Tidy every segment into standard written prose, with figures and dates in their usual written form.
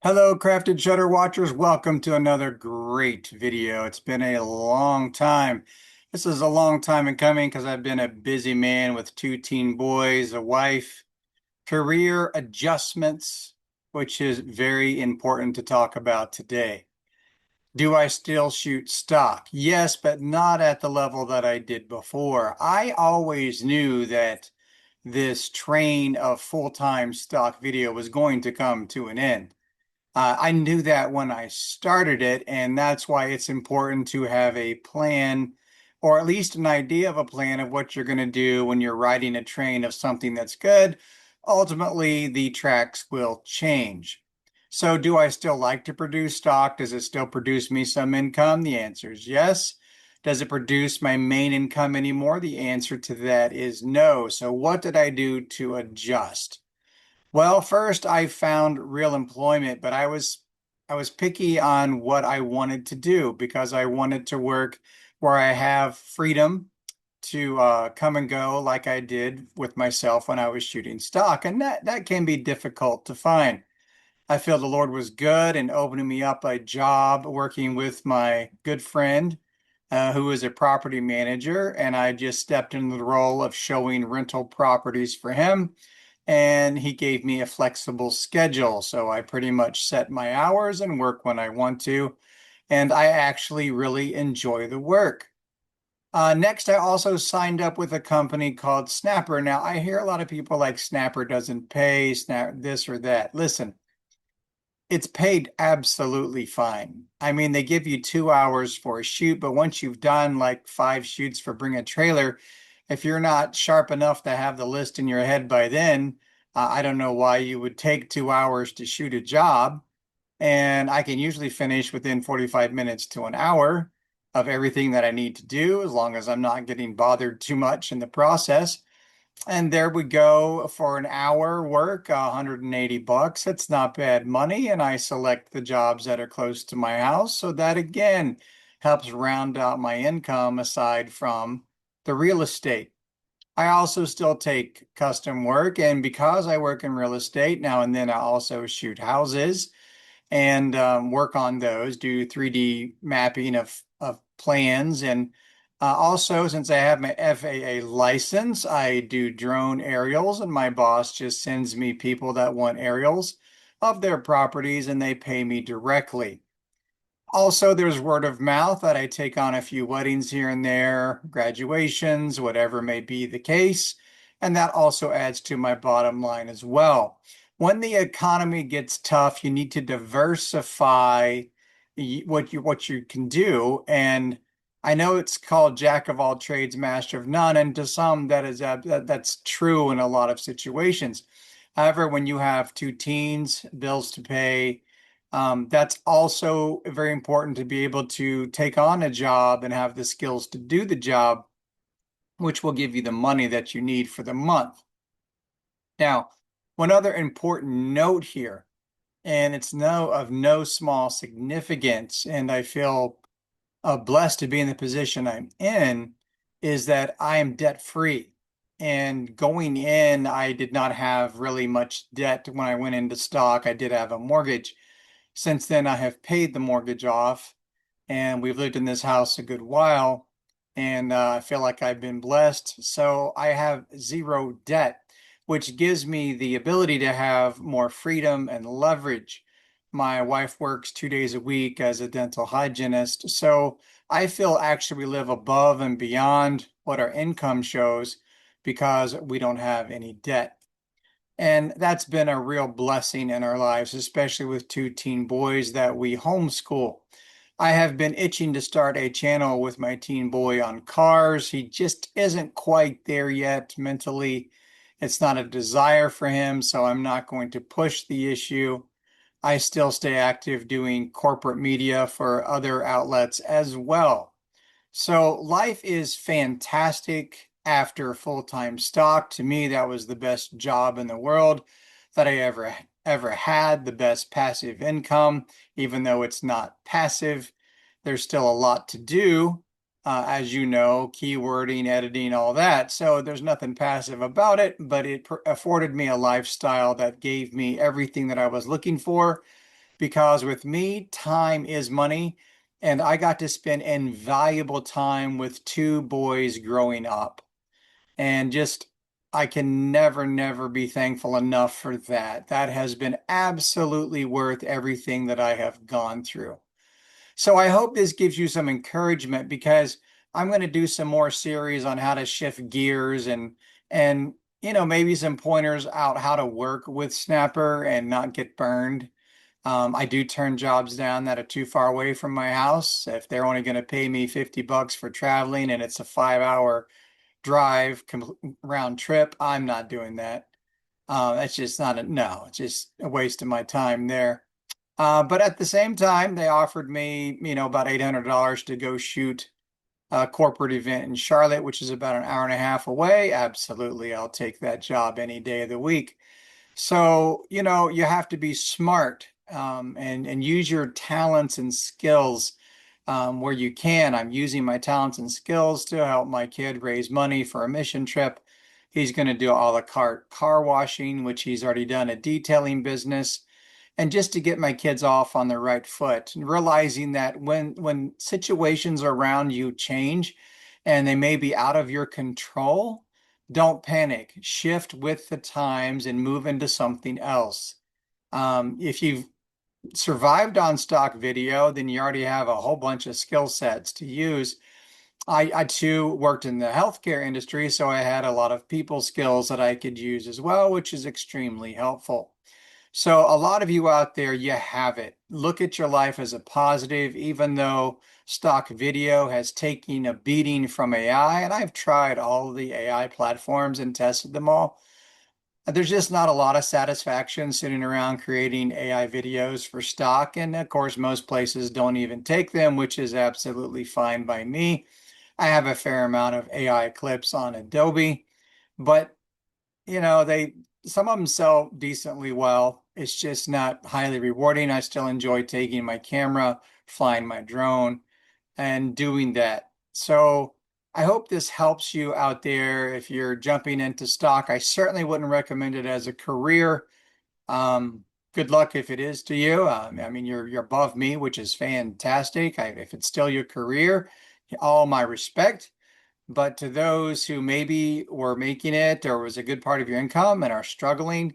Hello, Crafted Shutter watchers. Welcome to another great video. It's been a long time. This is a long time in coming because I've been a busy man with two teen boys, a wife, career adjustments, which is very important to talk about today. Do I still shoot stock? Yes, but not at the level that I did before. I always knew that this train of full-time stock video was going to come to an end. I knew that when I started it, and that's why it's important to have a plan or at least an idea of a plan of what you're going to do when you're riding a train of something that's good. Ultimately, the tracks will change. So, do I still like to produce stock? Does it still produce me some income? The answer is yes. Does it produce my main income anymore? The answer to that is no. So, what did I do to adjust? Well, first I found real employment, but I was picky on what I wanted to do because I wanted to work where I have freedom to come and go like I did with myself when I was shooting stock, and that can be difficult to find. I feel the Lord was good in opening me up a job working with my good friend, who is a property manager, and I just stepped into the role of showing rental properties for him. And he gave me a flexible schedule. So I pretty much set my hours and work when I want to. And I actually really enjoy the work. Next, I also signed up with a company called Snapper. Now, I hear a lot of people like Snapper doesn't pay, Snap this or that. Listen, it's paid absolutely fine. I mean, they give you 2 hours for a shoot, but once you've done like 5 shoots for Bring a Trailer, if you're not sharp enough to have the list in your head by then, I don't know why you would take 2 hours to shoot a job. And I can usually finish within 45 minutes to an hour of everything that I need to do, as long as I'm not getting bothered too much in the process. And there we go for an hour work, 180 bucks. It's not bad money. And I select the jobs that are close to my house. So that again helps round out my income aside from the real estate. I also still take custom work. And because I work in real estate now and then, I also shoot houses and work on those, do 3D mapping of plans. And also, since I have my FAA license, I do drone aerials, and my boss just sends me people that want aerials of their properties and they pay me directly. Also, there's word of mouth that I take on a few weddings here and there, graduations, whatever may be the case. And that also adds to my bottom line as well. When the economy gets tough, you need to diversify what you can do. And I know it's called jack of all trades, master of none, and to some that's true in a lot of situations. However, when you have two teens, bills to pay, that's also very important to be able to take on a job and have the skills to do the job, which will give you the money that you need for the month. Now, one other important note here, and it's of no small significance, and I feel blessed to be in the position I'm in, is that I am debt free. And going in, I did not have really much debt when I went into stock. I did have a mortgage. Since then, I have paid the mortgage off, and we've lived in this house a good while, and I feel like I've been blessed. So I have zero debt, which gives me the ability to have more freedom and leverage. My wife works 2 days a week as a dental hygienist, so I feel actually we live above and beyond what our income shows because we don't have any debt. And that's been a real blessing in our lives, especially with two teen boys that we homeschool. I have been itching to start a channel with my teen boy on cars. He just isn't quite there yet mentally. It's not a desire for him, so I'm not going to push the issue. I still stay active doing corporate media for other outlets as well. So life is fantastic after full-time stock. To me, that was the best job in the world that I ever had, the best passive income, even though it's not passive. There's still a lot to do, as you know, keywording, editing, all that. So there's nothing passive about it, but it afforded me a lifestyle that gave me everything that I was looking for because with me, time is money. And I got to spend invaluable time with two boys growing up. And just, I can never, never be thankful enough for that. That has been absolutely worth everything that I have gone through. So I hope this gives you some encouragement because I'm going to do some more series on how to shift gears and maybe some pointers out how to work with Snapper and not get burned. I do turn jobs down that are too far away from my house. If they're only going to pay me $50 for traveling and it's a 5 hour drive round trip, I'm not doing that. That's just not a no, it's just a waste of my time there. But at the same time, they offered me, about $800 to go shoot a corporate event in Charlotte, which is about an hour and a half away. Absolutely, I'll take that job any day of the week. So, you have to be smart and use your talents and skills where you can. I'm using my talents and skills to help my kid raise money for a mission trip. He's going to do a la carte car washing, which he's already done a detailing business. And just to get my kids off on the right foot, and realizing that when situations around you change and they may be out of your control, don't panic. Shift with the times and move into something else. If you've survived on stock video, then you already have a whole bunch of skill sets to use. I too worked in the healthcare industry, so I had a lot of people skills that I could use as well, which is extremely helpful. So a lot of you out there, you have it. Look at your life as a positive, even though stock video has taken a beating from AI, and I've tried all the AI platforms and tested them all. There's just not a lot of satisfaction sitting around creating AI videos for stock. And of course, most places don't even take them, which is absolutely fine by me. I have a fair amount of AI clips on Adobe, but they some of them sell decently well. It's just not highly rewarding. I still enjoy taking my camera, flying my drone, and doing that. So I hope this helps you out there if you're jumping into stock. I certainly wouldn't recommend it as a career. Good luck if it is to you. I mean, you're above me, which is fantastic. If it's still your career, all my respect. But to those who maybe were making it or was a good part of your income and are struggling,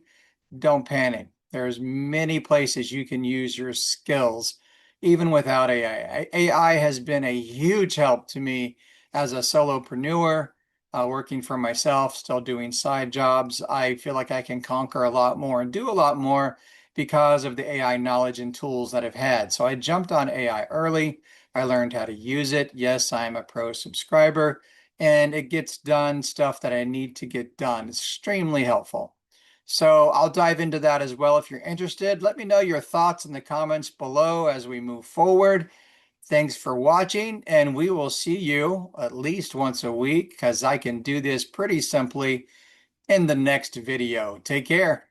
don't panic. There's many places you can use your skills, even without AI. AI has been a huge help to me as a solopreneur, working for myself, still doing side jobs. I feel like I can conquer a lot more and do a lot more because of the AI knowledge and tools that I've had. So I jumped on AI early. I learned how to use it. Yes, I'm a pro subscriber and it gets done stuff that I need to get done. It's extremely helpful. So I'll dive into that as well if you're interested. Let me know your thoughts in the comments below as we move forward. Thanks for watching, and we will see you at least once a week because I can do this pretty simply in the next video. Take care.